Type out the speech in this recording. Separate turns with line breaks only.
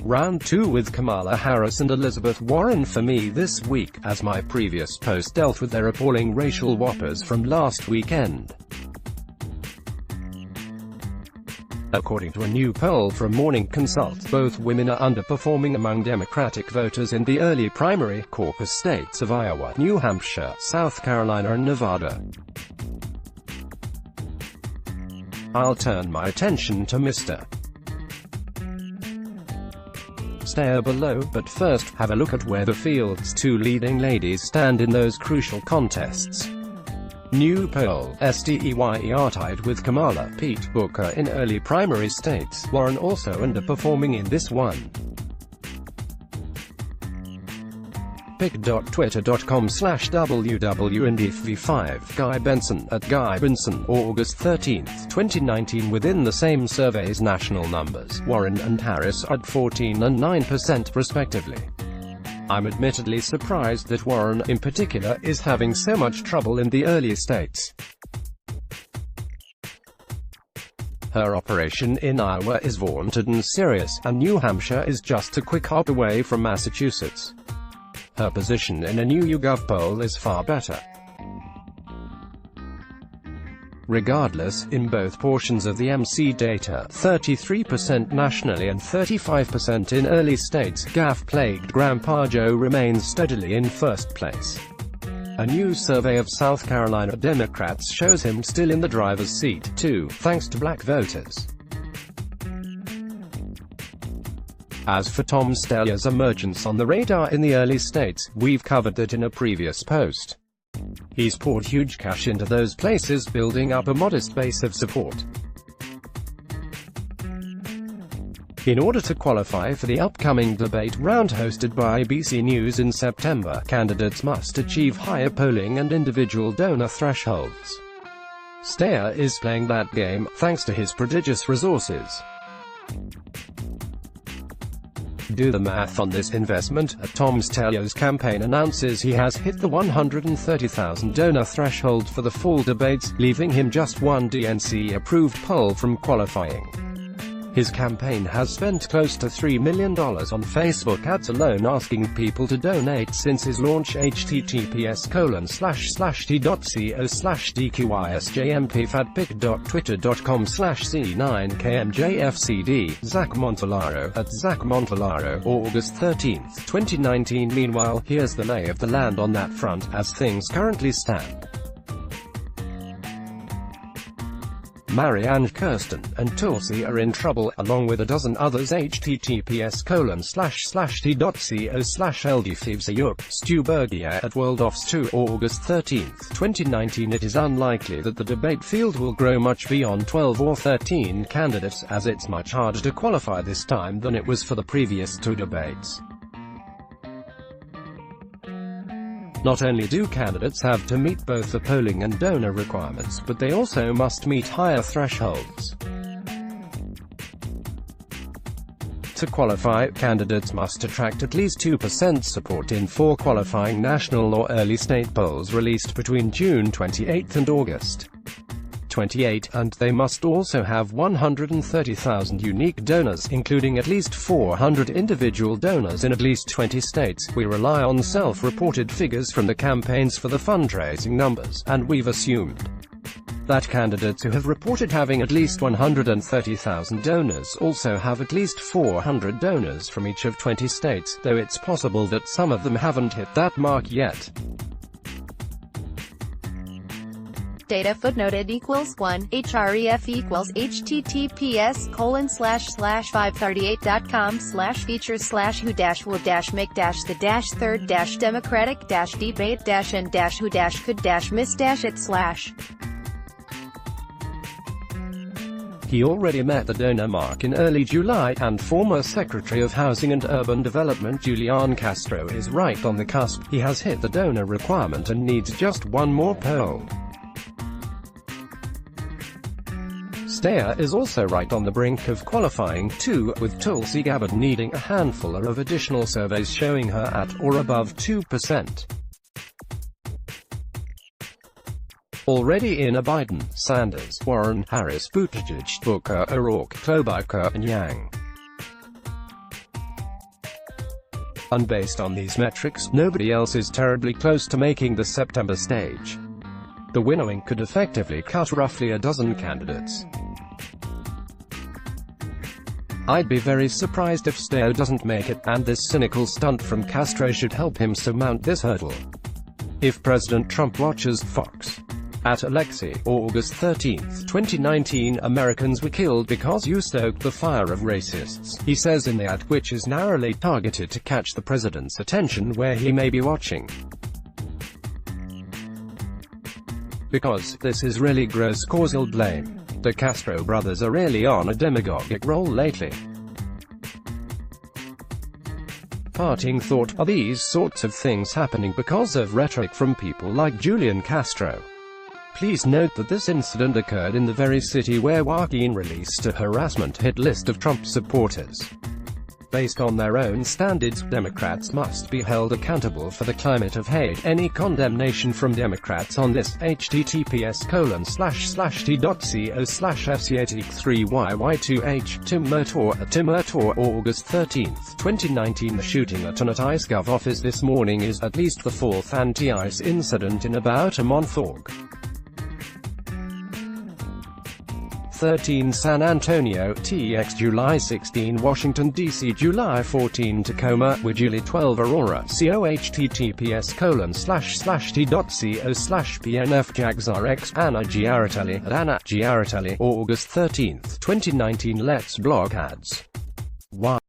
Round 2 with Kamala Harris and Elizabeth Warren for me this week, as my previous post dealt with their appalling racial whoppers from last weekend. According to a new poll from Morning Consult, both women are underperforming among Democratic voters in the early primary caucus states of Iowa, New Hampshire, South Carolina and Nevada. I'll turn my attention to Mr. Steyer below, but first, have a look at where the field's two leading ladies stand in those crucial contests. New poll, Steyer tied with Kamala, Pete Booker in early primary states, Warren also underperforming in this one. pic.twitter.com/wwndf5 Guy Benson at Guy Benson, August 13, 2019. Within the same survey's national numbers, Warren and Harris are at 14% and 9% respectively. I'm admittedly surprised that Warren, in particular, is having so much trouble in the early states. Her operation in Iowa is vaunted and serious, and New Hampshire is just a quick hop away from Massachusetts. Her position in a new YouGov poll is far better. Regardless, in both portions of the MC data, 33% nationally and 35% in early states, gaffe-plagued Grandpa Joe remains steadily in first place. A new survey of South Carolina Democrats shows him still in the driver's seat, too, thanks to black voters. As for Tom Steyer's emergence on the radar in the early states, we've covered that in a previous post. He's poured huge cash into those places, building up a modest base of support. In order to qualify for the upcoming debate round hosted by ABC News in September, candidates must achieve higher polling and individual donor thresholds. Steyer is playing that game, thanks to his prodigious resources. Do the math on this investment. Tom Steyer's campaign announces he has hit the 130,000 donor threshold for the fall debates, leaving him just one DNC-approved poll from qualifying. His campaign has spent close to $3 million on Facebook ads alone asking people to donate since his launch. https://t.co/dqisjmpfatpic.twitter.com/c9kmjfcd Zach Montellaro at Zach Montellaro, August 13, 2019. Meanwhile, here's the lay of the land on that front, as things currently stand. Marianne, Kirsten, and Tulsi are in trouble, along with a dozen others. https://t.co/ldthievesyuk, Stu Burgier at Worldoffs 2, August 13, 2019. It is unlikely that the debate field will grow much beyond 12 or 13 candidates, as it's much harder to qualify this time than it was for the previous two debates. Not only do candidates have to meet both the polling and donor requirements, but they also must meet higher thresholds. To qualify, candidates must attract at least 2% support in 4 qualifying national or early state polls released between June 28 and August 28, and they must also have 130,000 unique donors, including at least 400 individual donors in at least 20 states. We rely on self-reported figures from the campaigns for the fundraising numbers, and we've assumed that candidates who have reported having at least 130,000 donors also have at least 400 donors from each of 20 states, though it's possible that some of them haven't hit that mark yet.
Data footnoted equals 1, href equals https://538.com/features/who-make-the-third-democratic-d-bait-and-who-could-miss-it/.
He already met the donor mark in early July, and former Secretary of Housing and Urban Development Julian Castro is right on the cusp. He has hit the donor requirement and needs just one more poll. Steyer is also right on the brink of qualifying, too, with Tulsi Gabbard needing a handful of additional surveys showing her at or above 2%. Already in are Biden, Sanders, Warren, Harris, Buttigieg, Booker, O'Rourke, Klobuchar, and Yang. And based on these metrics, nobody else is terribly close to making the September stage. The winnowing could effectively cut roughly a dozen candidates. I'd be very surprised if Steo doesn't make it, and this cynical stunt from Castro should help him surmount this hurdle. If President Trump watches Fox. At Alexei, August 13, 2019, Americans were killed because you stoked the fire of racists, he says in the ad, which is narrowly targeted to catch the president's attention where he may be watching. Because this is really gross causal blame. The Castro brothers are really on a demagogic roll lately. Parting thought: are these sorts of things happening because of rhetoric from people like Julian Castro? Please note that this incident occurred in the very city where Joaquin released a harassment hit list of Trump supporters. Based on their own standards, Democrats must be held accountable for the climate of hate. Any condemnation from Democrats on this, https://t.co/fc83yy2h, Tim Murtaugh, August 13, 2019. The shooting at an ICE.gov office this morning is at least the fourth anti-ICE incident in about a month. 13 San Antonio, TX July 16 Washington, D.C. July 14 Tacoma, July 12 Aurora, https://t.co/pnfjagsrx, Anna Giaratelli, at Anna Giaratelli, August 13, 2019. Let's block ads. Why?